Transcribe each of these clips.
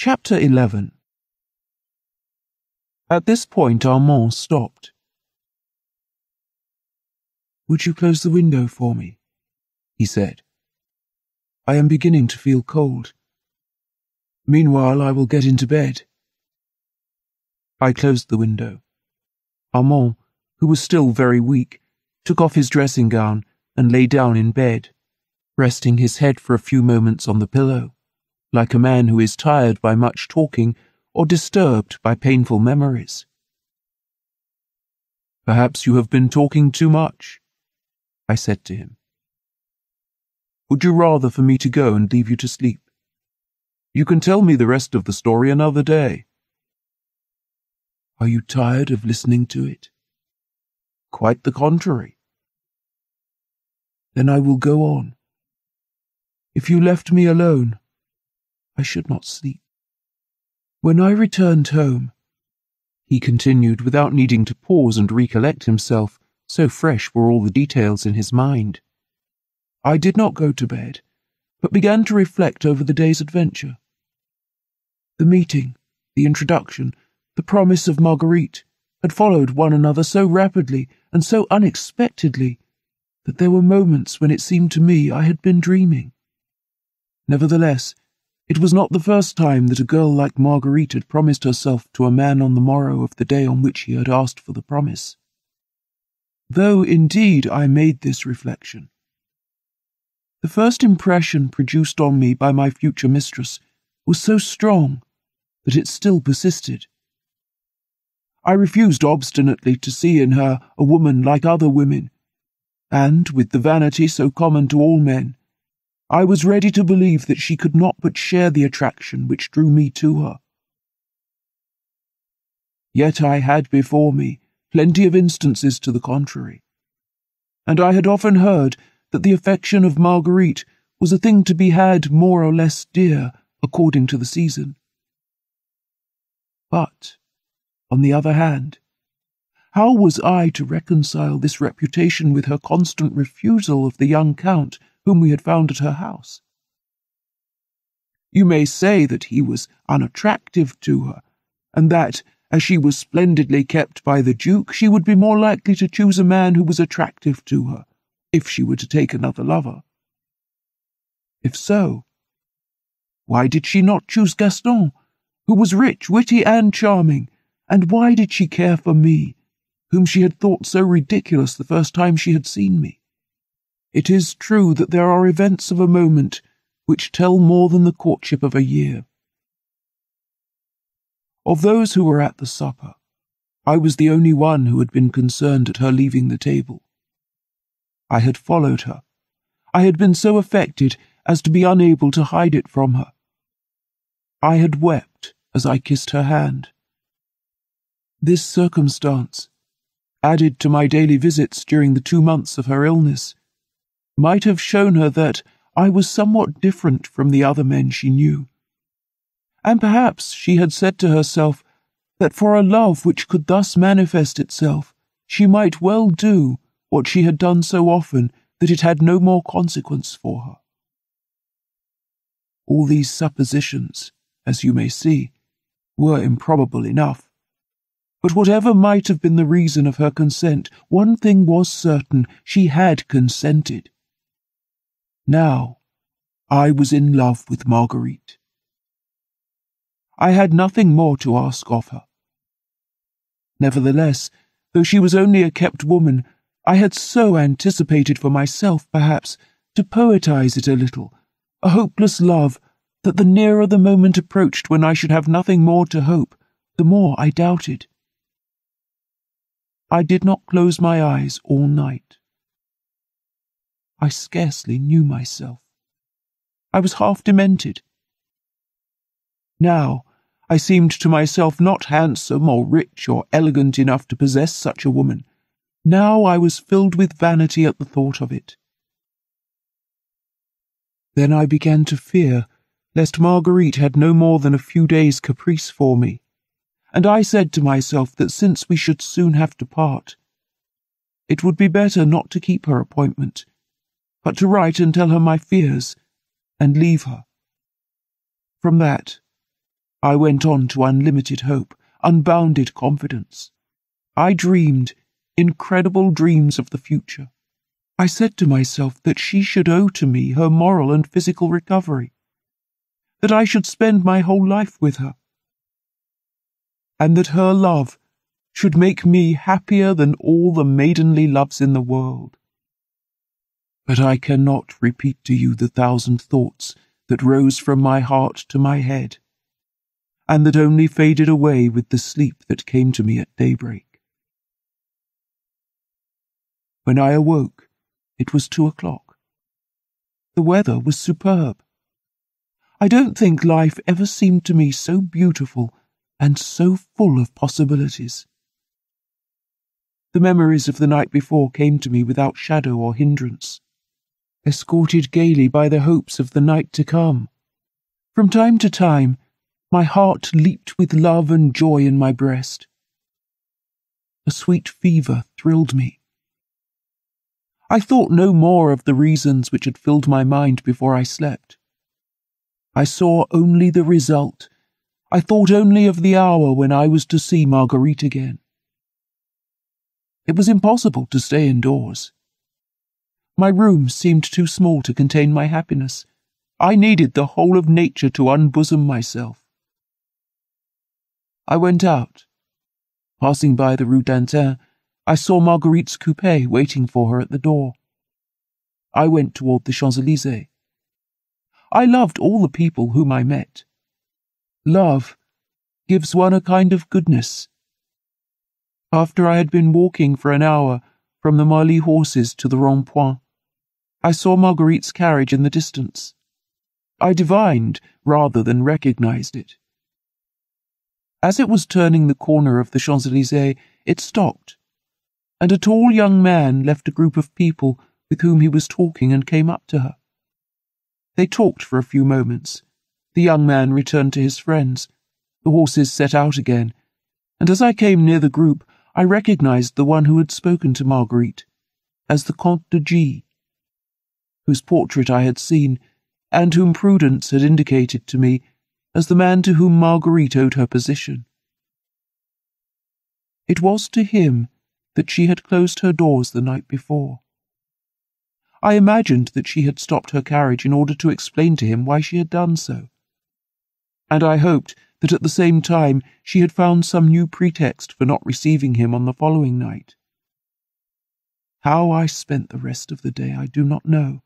Chapter 11. At this point Armand stopped. "Would you close the window for me?" he said. "I am beginning to feel cold. Meanwhile, I will get into bed." I closed the window. Armand, who was still very weak, took off his dressing gown and lay down in bed, resting his head for a few moments on the pillow, like a man who is tired by much talking or disturbed by painful memories. "Perhaps you have been talking too much," I said to him. "Would you rather for me to go and leave you to sleep? You can tell me the rest of the story another day." "Are you tired of listening to it?" "Quite the contrary." "Then I will go on. If you left me alone, I should not sleep. When I returned home," he continued without needing to pause and recollect himself, so fresh were all the details in his mind, "I did not go to bed, but began to reflect over the day's adventure. The meeting, the introduction, the promise of Marguerite had followed one another so rapidly and so unexpectedly that there were moments when it seemed to me I had been dreaming. Nevertheless, it was not the first time that a girl like Marguerite had promised herself to a man on the morrow of the day on which he had asked for the promise. Though, indeed, I made this reflection. The first impression produced on me by my future mistress was so strong that it still persisted. I refused obstinately to see in her a woman like other women, and, with the vanity so common to all men, I was ready to believe that she could not but share the attraction which drew me to her. Yet I had before me plenty of instances to the contrary, and I had often heard that the affection of Marguerite was a thing to be had more or less dear according to the season. But, on the other hand, how was I to reconcile this reputation with her constant refusal of the young Count whom we had found at her house? You may say that he was unattractive to her, and that, as she was splendidly kept by the Duke, she would be more likely to choose a man who was attractive to her, if she were to take another lover. If so, why did she not choose Gaston, who was rich, witty, and charming, and why did she care for me, whom she had thought so ridiculous the first time she had seen me? It is true that there are events of a moment which tell more than the courtship of a year. Of those who were at the supper, I was the only one who had been concerned at her leaving the table. I had followed her. I had been so affected as to be unable to hide it from her. I had wept as I kissed her hand. This circumstance, added to my daily visits during the 2 months of her illness, might have shown her that I was somewhat different from the other men she knew. And perhaps she had said to herself that for a love which could thus manifest itself, she might well do what she had done so often that it had no more consequence for her. All these suppositions, as you may see, were improbable enough. But whatever might have been the reason of her consent, one thing was certain: she had consented. Now, I was in love with Marguerite. I had nothing more to ask of her. Nevertheless, though she was only a kept woman, I had so anticipated for myself, perhaps, to poetize it a little, a hopeless love, that the nearer the moment approached when I should have nothing more to hope, the more I doubted. I did not close my eyes all night. I scarcely knew myself. I was half demented. Now, I seemed to myself not handsome or rich or elegant enough to possess such a woman. Now I was filled with vanity at the thought of it. Then I began to fear lest Marguerite had no more than a few days' caprice for me, and I said to myself that since we should soon have to part, it would be better not to keep her appointment, but to write and tell her my fears, and leave her. From that, I went on to unlimited hope, unbounded confidence. I dreamed incredible dreams of the future. I said to myself that she should owe to me her moral and physical recovery, that I should spend my whole life with her, and that her love should make me happier than all the maidenly loves in the world. But I cannot repeat to you the 1,000 thoughts that rose from my heart to my head, and that only faded away with the sleep that came to me at daybreak. When I awoke, it was 2 o'clock. The weather was superb. I don't think life ever seemed to me so beautiful and so full of possibilities. The memories of the night before came to me without shadow or hindrance, escorted gaily by the hopes of the night to come. From time to time, my heart leaped with love and joy in my breast. A sweet fever thrilled me. I thought no more of the reasons which had filled my mind before I slept. I saw only the result. I thought only of the hour when I was to see Marguerite again. It was impossible to stay indoors. My room seemed too small to contain my happiness. I needed the whole of nature to unbosom myself. I went out. Passing by the Rue d'Antin, I saw Marguerite's coupé waiting for her at the door. I went toward the Champs-Élysées. I loved all the people whom I met. Love gives one a kind of goodness. After I had been walking for an hour from the Marly horses to the Rond-Point, I saw Marguerite's carriage in the distance. I divined rather than recognized it. As it was turning the corner of the Champs-Élysées, it stopped, and a tall young man left a group of people with whom he was talking and came up to her. They talked for a few moments. The young man returned to his friends. The horses set out again, and as I came near the group, I recognized the one who had spoken to Marguerite as the Comte de G, whose portrait I had seen, and whom Prudence had indicated to me as the man to whom Marguerite owed her position. It was to him that she had closed her doors the night before. I imagined that she had stopped her carriage in order to explain to him why she had done so, and I hoped that at the same time she had found some new pretext for not receiving him on the following night. How I spent the rest of the day I do not know.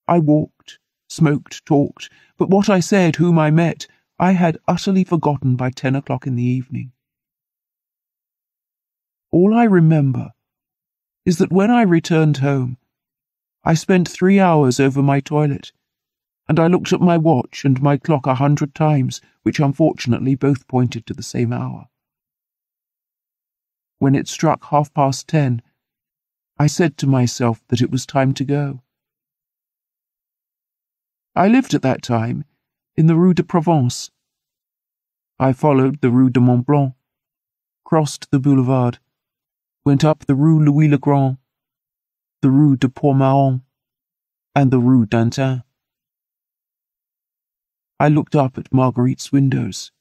I walked, smoked, talked, but what I said, whom I met, I had utterly forgotten by 10 o'clock in the evening. All I remember is that when I returned home, I spent 3 hours over my toilet, and I looked at my watch and my clock 100 times, which unfortunately both pointed to the same hour. When it struck 10:30, I said to myself that it was time to go. I lived at that time in the Rue de Provence. I followed the Rue de Mont Blanc, crossed the boulevard, went up the Rue Louis-le-Grand, the Rue de Port-Mahon, and the Rue d'Antin. I looked up at Marguerite's windows.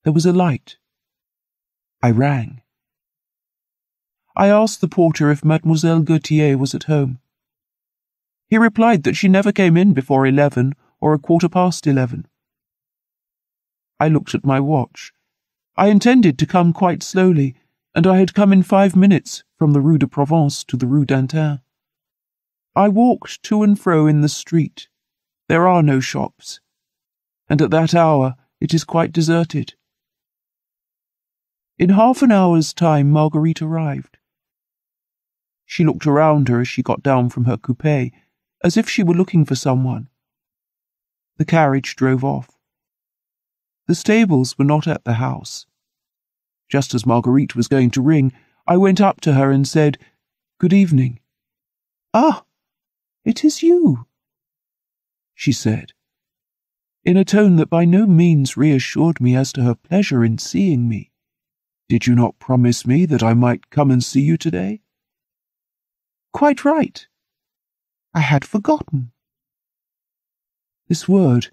There was a light. I rang. I asked the porter if Mademoiselle Gautier was at home. He replied that she never came in before 11 or 11:15. I looked at my watch. I intended to come quite slowly, and I had come in 5 minutes from the Rue de Provence to the Rue d'Antin. I walked to and fro in the street. There are no shops, and at that hour it is quite deserted. In half an hour's time Marguerite arrived. She looked around her as she got down from her coupé, as if she were looking for someone. The carriage drove off. The stables were not at the house. Just as Marguerite was going to ring, I went up to her and said, "Good evening." "Ah, it is you," she said, in a tone that by no means reassured me as to her pleasure in seeing me. "Did you not promise me that I might come and see you today?" "Quite right. I had forgotten." This word,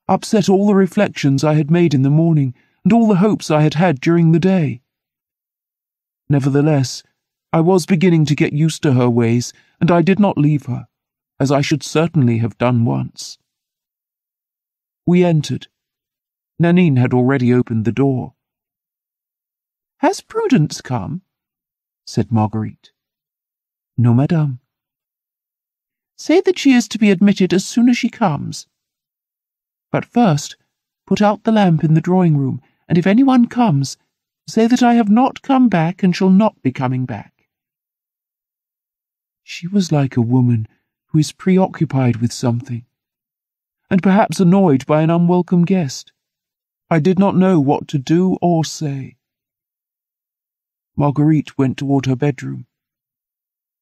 upset all the reflections I had made in the morning and all the hopes I had had during the day. Nevertheless, I was beginning to get used to her ways, and I did not leave her, as I should certainly have done once. We entered. Nanine had already opened the door. "Has Prudence come?" said Marguerite. "No, madame." "Say that she is to be admitted as soon as she comes. But first, put out the lamp in the drawing-room, and if anyone comes, say that I have not come back and shall not be coming back." She was like a woman who is preoccupied with something, and perhaps annoyed by an unwelcome guest. I did not know what to do or say. Marguerite went toward her bedroom.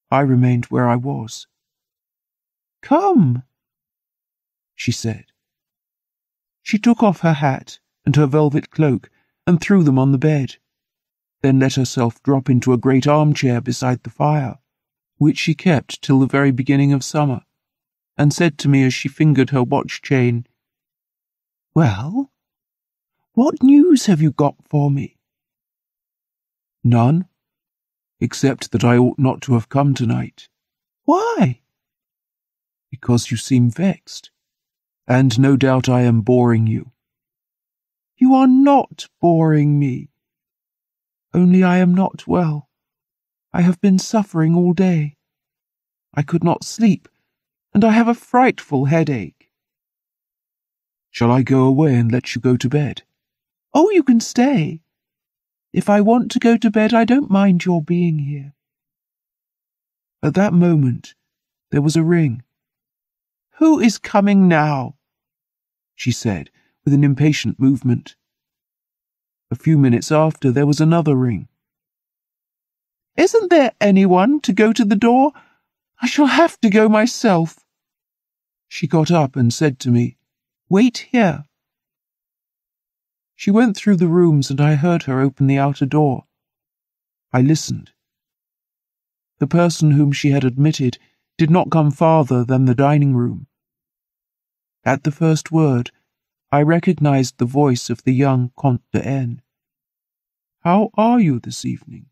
I remained where I was. "Come," she said. She took off her hat and her velvet cloak and threw them on the bed, then let herself drop into a great armchair beside the fire, which she kept till the very beginning of summer, and said to me as she fingered her watch chain, "Well, what news have you got for me?" "None, except that I ought not to have come tonight." "Why?" "Because you seem vexed, and no doubt I am boring you." "You are not boring me. Only I am not well. I have been suffering all day. I could not sleep, and I have a frightful headache." "Shall I go away and let you go to bed?" "Oh, you can stay. If I want to go to bed, I don't mind your being here." At that moment, there was a ring. "Who is coming now?" she said, with an impatient movement. A few minutes after, there was another ring. "Isn't there anyone to go to the door? I shall have to go myself." She got up and said to me, "Wait here." She went through the rooms and I heard her open the outer door. I listened. The person whom she had admitted did not come farther than the dining room. At the first word, I recognized the voice of the young Comte de N. "How are you this evening?"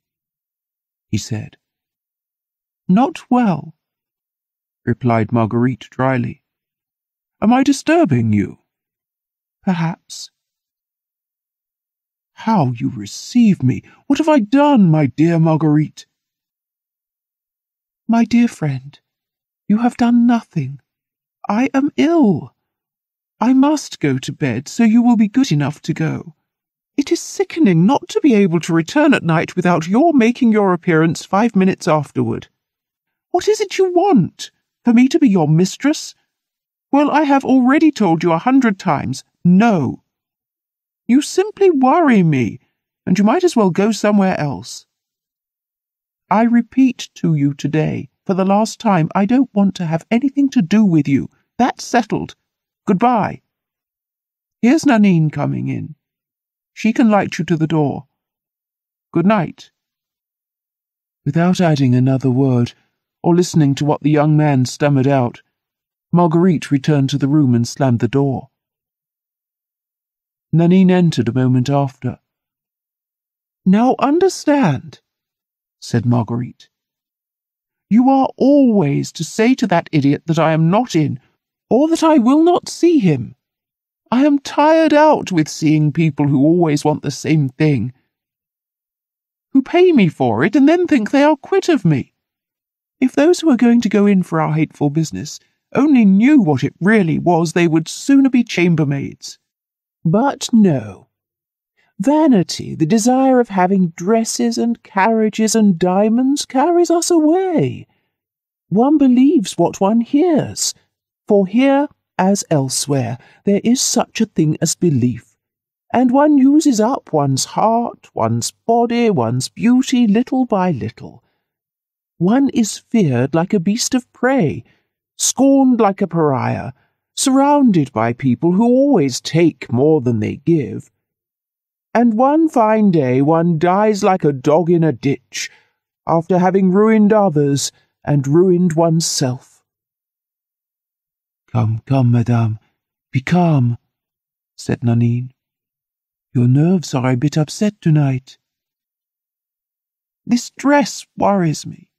he said. "Not well," replied Marguerite dryly. "Am I disturbing you?" "Perhaps." "How you receive me! What have I done, my dear Marguerite?" "My dear friend, you have done nothing. I am ill. I must go to bed, so you will be good enough to go. It is sickening not to be able to return at night without your making your appearance 5 minutes afterward. What is it you want? For me to be your mistress? Well, I have already told you 100 times, no. You simply worry me, and you might as well go somewhere else. I repeat to you today, for the last time, I don't want to have anything to do with you. That's settled. Goodbye. Here's Nanine coming in. She can light you to the door. Good night." Without adding another word, or listening to what the young man stammered out, Marguerite returned to the room and slammed the door. Nanine entered a moment after. "Now understand," said Marguerite. "You are always to say to that idiot that I am not in, or that I will not see him. I am tired out with seeing people who always want the same thing, who pay me for it and then think they are quit of me. If those who are going to go in for our hateful business only knew what it really was, they would sooner be chambermaids. But no. Vanity, the desire of having dresses and carriages and diamonds, carries us away. One believes what one hears, for here, as elsewhere, there is such a thing as belief, and one uses up one's heart, one's body, one's beauty, little by little. One is feared like a beast of prey, scorned like a pariah, surrounded by people who always take more than they give. And one fine day one dies like a dog in a ditch, after having ruined others and ruined oneself." "Come, come, madame, be calm," said Nanine. Your nerves are a bit upset tonight. This dress worries me,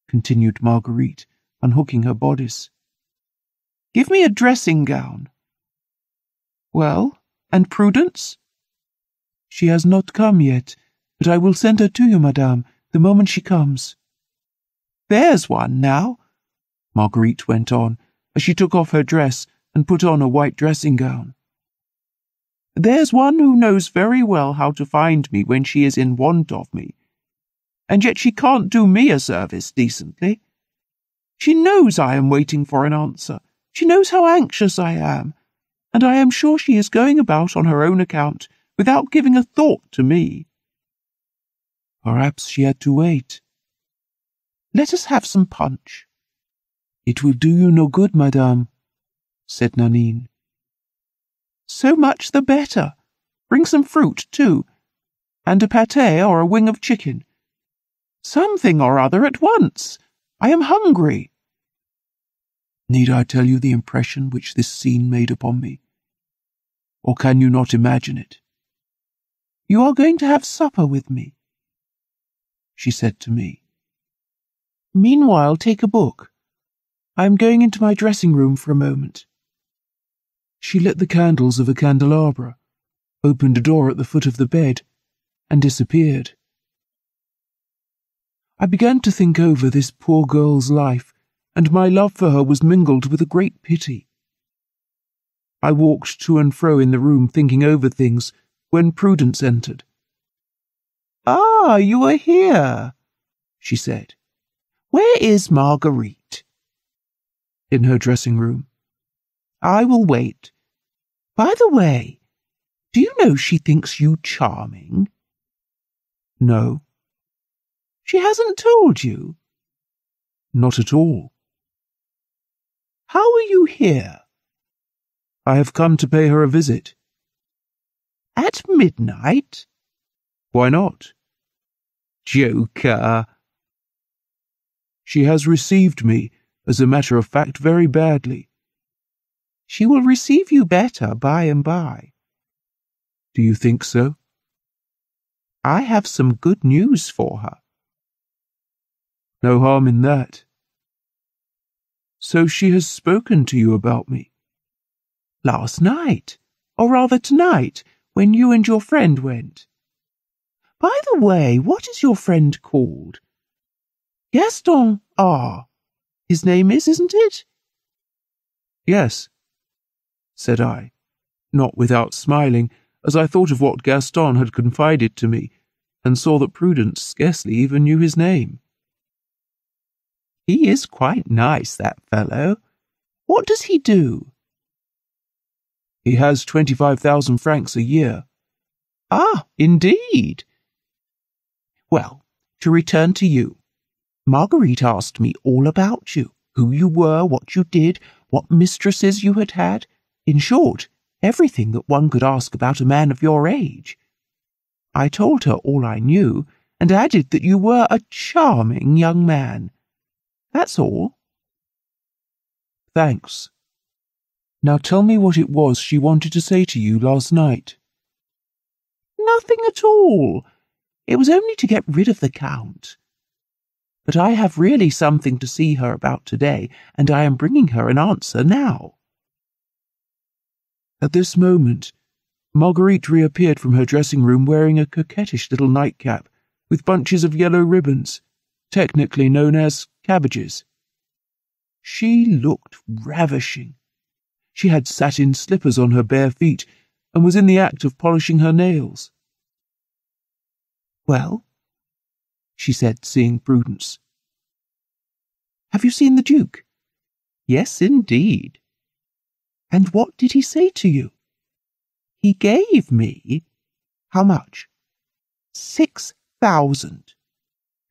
continued Marguerite, unhooking her bodice. Give me a dressing gown. Well, and Prudence? She has not come yet, but I will send her to you, madame, the moment she comes. There's one now, Marguerite went on, as she took off her dress and put on a white dressing gown. There's one who knows very well how to find me when she is in want of me, and yet she can't do me a service decently. She knows I am waiting for an answer. She knows how anxious I am, and I am sure she is going about on her own account without giving a thought to me. Perhaps she had to wait. Let us have some punch. It will do you no good, madame, said Nanine. So much the better. Bring some fruit, too, and a pâté or a wing of chicken. Something or other at once. I am hungry. Need I tell you the impression which this scene made upon me? Or can you not imagine it? You are going to have supper with me, she said to me. Meanwhile, take a book. I am going into my dressing room for a moment. She lit the candles of a candelabra, opened a door at the foot of the bed, and disappeared. I began to think over this poor girl's life, and my love for her was mingled with a great pity. I walked to and fro in the room thinking over things when Prudence entered. Ah, you are here, she said. Where is Marguerite? In her dressing room. I will wait. By the way, do you know she thinks you charming? No. She hasn't told you? Not at all. How are you here? I have come to pay her a visit. At midnight? Why not? Joker. She has received me, as a matter of fact, very badly. She will receive you better by and by. Do you think so? I have some good news for her. No harm in that. So she has spoken to you about me? Last night, or rather tonight, when you and your friend went. By the way, what is your friend called? Gaston R. His name is, isn't it? Yes, said I, not without smiling, as I thought of what Gaston had confided to me, and saw that Prudence scarcely even knew his name. He is quite nice, that fellow. What does he do? He has 25,000 francs a year. Ah, indeed. Well, to return to you. Marguerite asked me all about you, who you were, what you did, what mistresses you had had. In short, everything that one could ask about a man of your age. I told her all I knew, and added that you were a charming young man. That's all. Thanks. Now tell me what it was she wanted to say to you last night. Nothing at all. It was only to get rid of the Count. But I have really something to see her about today, and I am bringing her an answer now. At this moment, Marguerite reappeared from her dressing room wearing a coquettish little nightcap with bunches of yellow ribbons, technically known as cabbages. She looked ravishing. She had satin slippers on her bare feet and was in the act of polishing her nails. Well, she said, seeing Prudence. Have you seen the Duke? Yes, indeed. And what did he say to you? He gave me... How much? 6,000.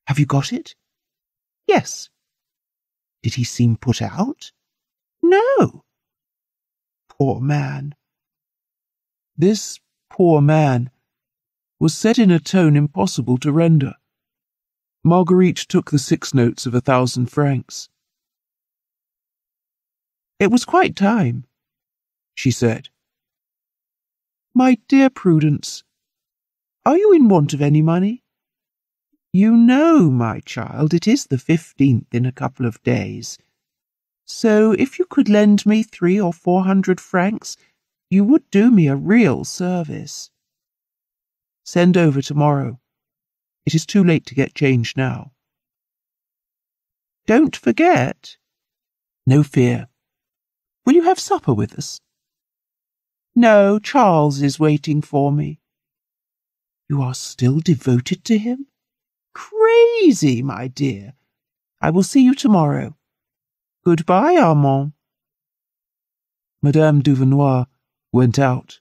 Have you got it? Yes. Did he seem put out? No. Poor man. This poor man was said in a tone impossible to render. Marguerite took the 6 notes of 1,000 francs. It was quite time, she said. My dear Prudence, are you in want of any money? You know, my child, it is the 15th in a couple of days. So if you could lend me 300 or 400 francs, you would do me a real service. Send over tomorrow. It is too late to get change now. Don't forget. No fear. Will you have supper with us? No, Charles is waiting for me. You are still devoted to him? Crazy, my dear. I will see you tomorrow. Goodbye, Armand. Madame Duvenois went out.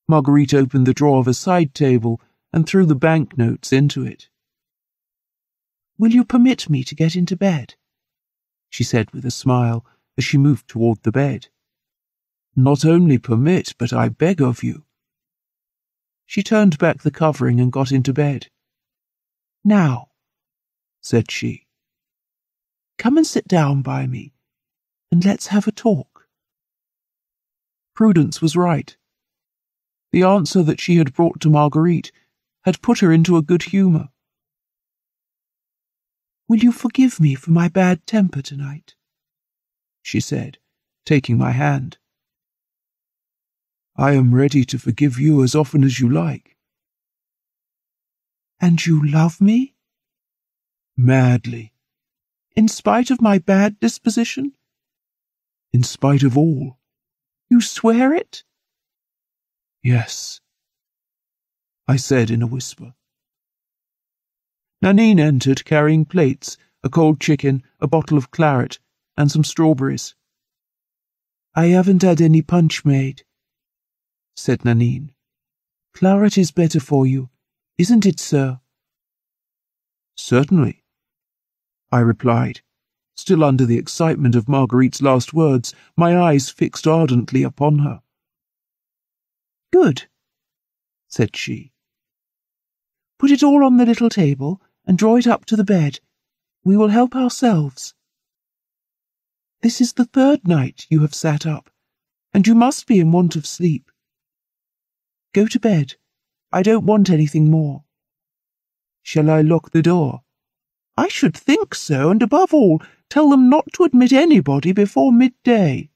Marguerite opened the drawer of a side table and threw the banknotes into it. Will you permit me to get into bed? She said with a smile as she moved toward the bed. Not only permit, but I beg of you. She turned back the covering and got into bed. Now, said she, come and sit down by me, and let's have a talk. Prudence was right. The answer that she had brought to Marguerite had put her into a good humour. Will you forgive me for my bad temper tonight? She said, taking my hand. I am ready to forgive you as often as you like. And you love me? Madly. In spite of my bad disposition? In spite of all. You swear it? Yes, I said in a whisper. Nanine entered carrying plates, a cold chicken, a bottle of claret, and some strawberries. I haven't had any punch made, said Nanine. Claret is better for you, isn't it, sir? Certainly, I replied, still under the excitement of Marguerite's last words, my eyes fixed ardently upon her. Good, said she. Put it all on the little table and draw it up to the bed. We will help ourselves. This is the 3rd night you have sat up, and you must be in want of sleep. Go to bed. I don't want anything more. Shall I lock the door? I should think so, and above all, tell them not to admit anybody before midday.